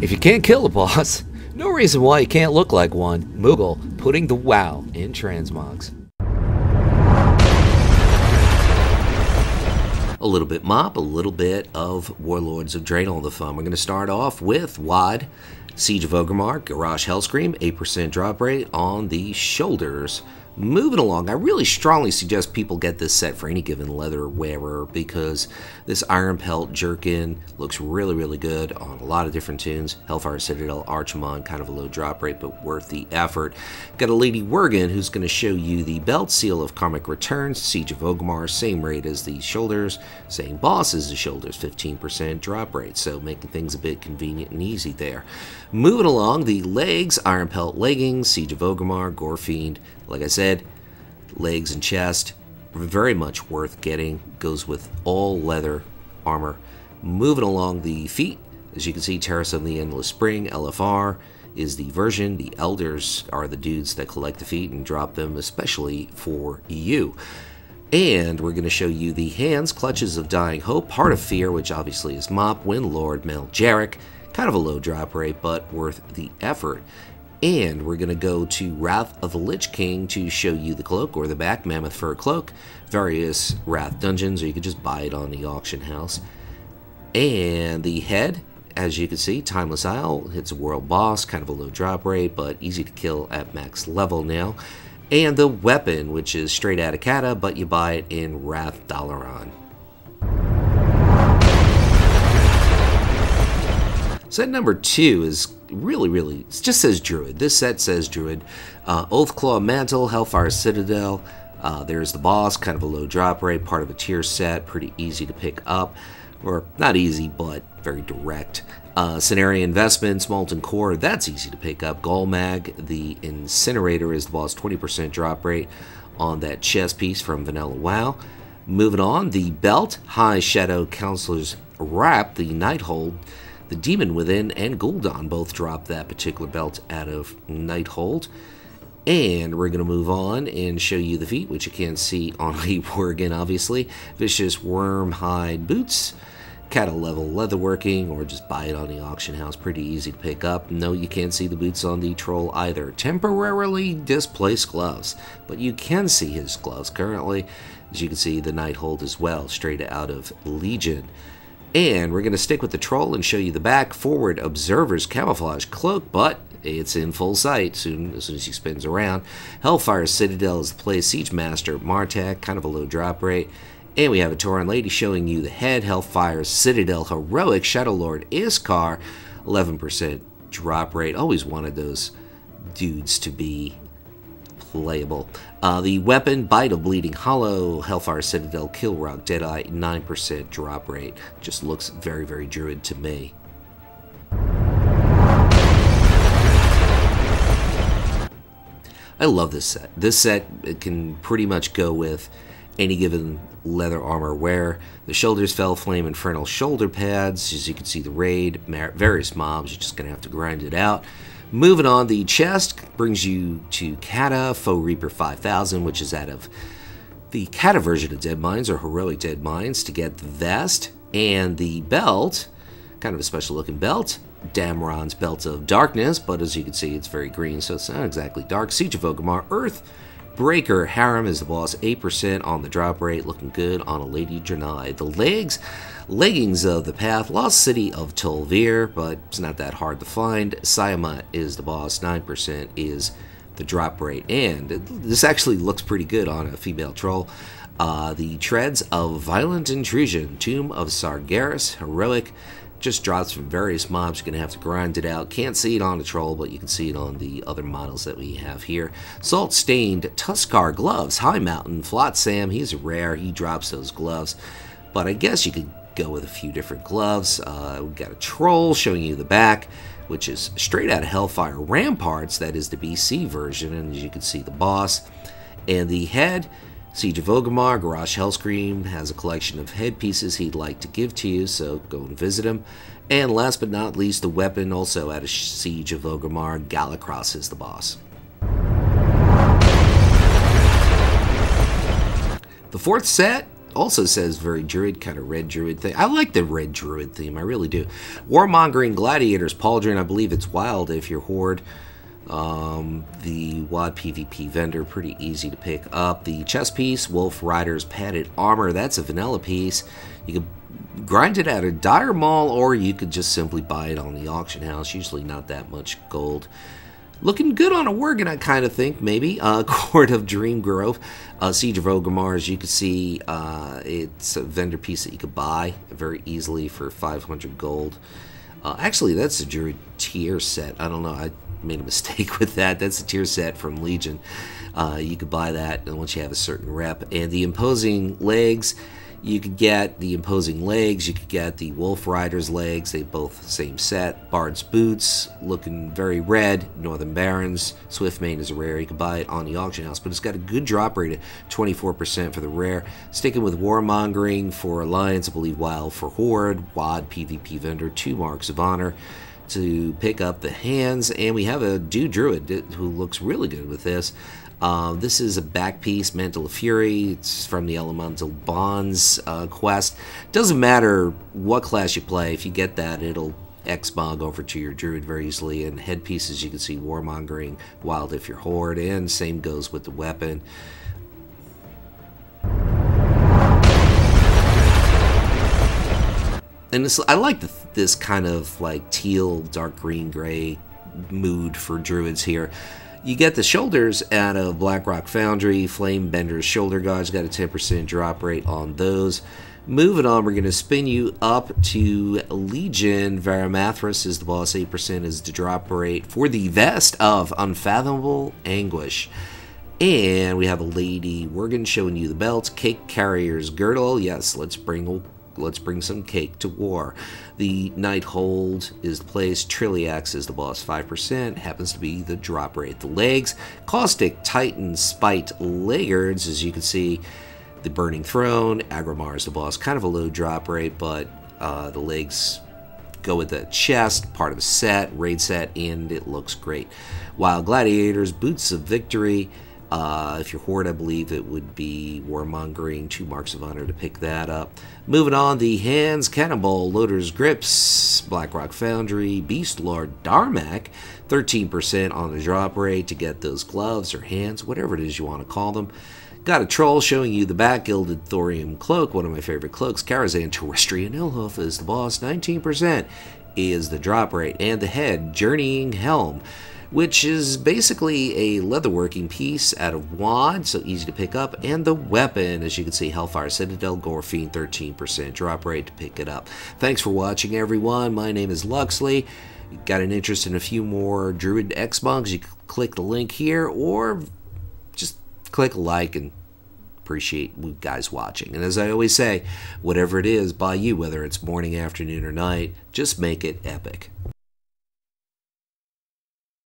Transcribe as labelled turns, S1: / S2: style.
S1: If you can't kill a boss, no reason why you can't look like one. Moogle putting the wow in transmogs. A little bit mop, a little bit of Warlords of Draenor the fun. We're going to start off with WoD, Siege of Orgrimmar, Garrosh Hellscream, 8% drop rate on the shoulders. Moving along, I really strongly suggest people get this set for any given leather wearer because this Iron Pelt Jerkin looks really, really good on a lot of different tunes. Hellfire Citadel, Archimon, kind of a low drop rate, but worth the effort. Got a Lady Worgen who's going to show you the belt, Seal of Karmic Returns, Siege of Orgrimmar, same rate as the shoulders, same boss as the shoulders, 15% drop rate, so making things a bit convenient and easy there. Moving along, the legs, Iron Pelt Leggings, Siege of Orgrimmar, Gorefiend. Like I said, legs and chest, very much worth getting. Goes with all leather armor. Moving along the feet, as you can see, Terrace of the Endless Spring, LFR, is the version. The Elders are the dudes that collect the feet and drop them especially for you. And we're going to show you the hands, Clutches of Dying Hope, Heart of Fear, which obviously is Mop, Windlord, Mel Jarek, kind of a low drop rate, but worth the effort. And we're going to go to Wrath of the Lich King to show you the cloak or the back, Mammoth Fur Cloak, various Wrath dungeons, or you can just buy it on the auction house. And the head, as you can see, Timeless Isle, hits a world boss, kind of a low drop rate, but easy to kill at max level now. And the weapon, which is straight out of Cata, but you buy it in Wrath Dalaran. Set number 2 is really, it just says Druid. This set says Druid. Oathclaw Mantle, Hellfire Citadel. There's the boss, kind of a low drop rate, part of a tier set, pretty easy to pick up. Or not easy, but very direct. Cenarian Investments, Molten Core, that's easy to pick up. Golmag, the Incinerator is the boss, 20% drop rate on that chest piece from Vanilla WoW. Moving on, the belt, High Shadow Counselor's Wrap, the Nighthold, the Demon Within, and Gul'dan both drop that particular belt out of Nighthold. And we're going to move on and show you the feet, which you can't see on a Worgen, obviously. Vicious Worm Hide Boots, Cata level leatherworking, or just buy it on the auction house. Pretty easy to pick up. No, you can't see the boots on the Troll either. Temporarily displaced gloves, but you can see his gloves currently. As you can see, the Nighthold as well, straight out of Legion. And we're going to stick with the Troll and show you the back. Forward Observer's Camouflage Cloak, but it's in full sight as soon as he spins around. Hellfire Citadel is the play. Siege Master Martak, kind of a low drop rate. And we have a Tauren Lady showing you the head. Hellfire Citadel Heroic, Shadowlord Iskar, 11% drop rate. Always wanted those dudes to be playable. The weapon, Bite of Bleeding Hollow, Hellfire Citadel, Kilrock, Deadeye, 9% drop rate. Just looks very, very Druid to me. I love this set. This set, it can pretty much go with any given leather armor wear. The shoulders, Fell Flame, Infernal shoulder pads. As you can see, the raid, various mobs. You're just going to have to grind it out. Moving on, the chest brings you to Cata, Foe Reaper 5000, which is out of the Cata version of Dead Mines, or Heroic Dead Mines, to get the vest. And the belt, kind of a special looking belt, Damron's Belt of Darkness, but as you can see, it's very green, so it's not exactly dark. Siege of Orgrimmar, Earthbreaker Harem is the boss, 8% on the drop rate, looking good on a Lady Draenei. The leggings of the Path, Lost City of Tol'vir, but it's not that hard to find. Siamat is the boss, 9% is the drop rate, and this actually looks pretty good on a female troll. The Treads of Violent Intrusion, Tomb of Sargeras, Heroic, just drops from various mobs. You're going to have to grind it out. Can't see it on the troll, but you can see it on the other models that we have here. Salt Stained Tuskar Gloves, High Mountain, Flotsam, he's rare, he drops those gloves, but I guess you could go with a few different gloves. We've got a Troll showing you the back, which is straight out of Hellfire Ramparts, that is the BC version, and as you can see, the boss. And the head, Siege of Orgrimmar, Garrosh Hellscream has a collection of headpieces he'd like to give to you, so go and visit him. And last but not least, the weapon, also out of Siege of Orgrimmar, Galacross is the boss. The fourth set also says very druid, kind of red druid thing. I like the red druid theme, I really do. Warmongering Gladiators Pauldron, I believe it's wild if you're Horde. The WoD PvP vendor, pretty easy to pick up. The chest piece, Wolf Rider's Padded Armor, that's a vanilla piece. You could grind it at a dire mall, or you could just simply buy it on the auction house. Usually not that much gold. Looking good on a Worgen, I kind of think, maybe. Court of Dream Grove, Siege of Orgrimmar, as you can see, it's a vendor piece that you could buy very easily for 500 gold. Actually, that's a Druid tier set. I don't know, I made a mistake with that. That's a tier set from Legion. You could buy that once you have a certain rep. And the Imposing Legs, you could get the Imposing Legs, you could get the Wolf Rider's Legs, they both same set. Bard's Boots, looking very red. Northern Barons, Swiftmane is a rare, you can buy it on the auction house, but it's got a good drop rate of 24% for the rare. Sticking with Warmongering for Alliance, I believe Wild for Horde, WoD PvP vendor, 2 marks of honor to pick up the hands. And we have a dude druid who looks really good with this. This is a back piece, Mantle of Fury. It's from the Elemental Bonds quest. Doesn't matter what class you play, if you get that, it'll Xmog over to your druid very easily. And headpieces, you can see Warmongering, Wild if you're Horde, and same goes with the weapon. And this, I like this kind of like teal, dark green, gray mood for druids here. You get the shoulders out of Blackrock Foundry, Flamebender's shoulder guards, got a 10% drop rate on those. Moving on, we're going to spin you up to Legion. Varamathras is the boss, 8% is the drop rate for the vest of Unfathomable Anguish. And we have a Lady Worgen showing you the belts, Cake Carrier's Girdle. Yes, let's bring some cake to war. The Night Hold is the place. Trilliax is the boss, 5%. Happens to be the drop rate. The legs, Caustic Titan Spite Laggards, as you can see. The Burning Throne, Agrimar is the boss. Kind of a low drop rate, but the legs go with the chest, part of the set, raid set, and it looks great. Wild Gladiators, Boots of Victory. If you're Horde, I believe it would be Warmongering, 2 marks of honor to pick that up. Moving on, the hands, Cannonball, Loader's Grips, Blackrock Foundry, Beast Lord Darmak, 13% on the drop rate to get those gloves or hands, whatever it is you want to call them. Got a troll showing you the back, Gilded Thorium Cloak, one of my favorite cloaks. Karazhan Terrestrian Ilhoof is the boss, 19% is the drop rate. And the head, Journeying Helm, which is basically a leatherworking piece out of WoD, so easy to pick up. And the weapon, as you can see, Hellfire Citadel, Gorfiend, 13% drop rate to pick it up. Thanks for watching, everyone. My name is Luxeley. Got an interest in a few more Druid Xmogs, you can click the link here, or just click a like and appreciate you guys watching. And as I always say, whatever it is by you, whether it's morning, afternoon, or night, just make it epic.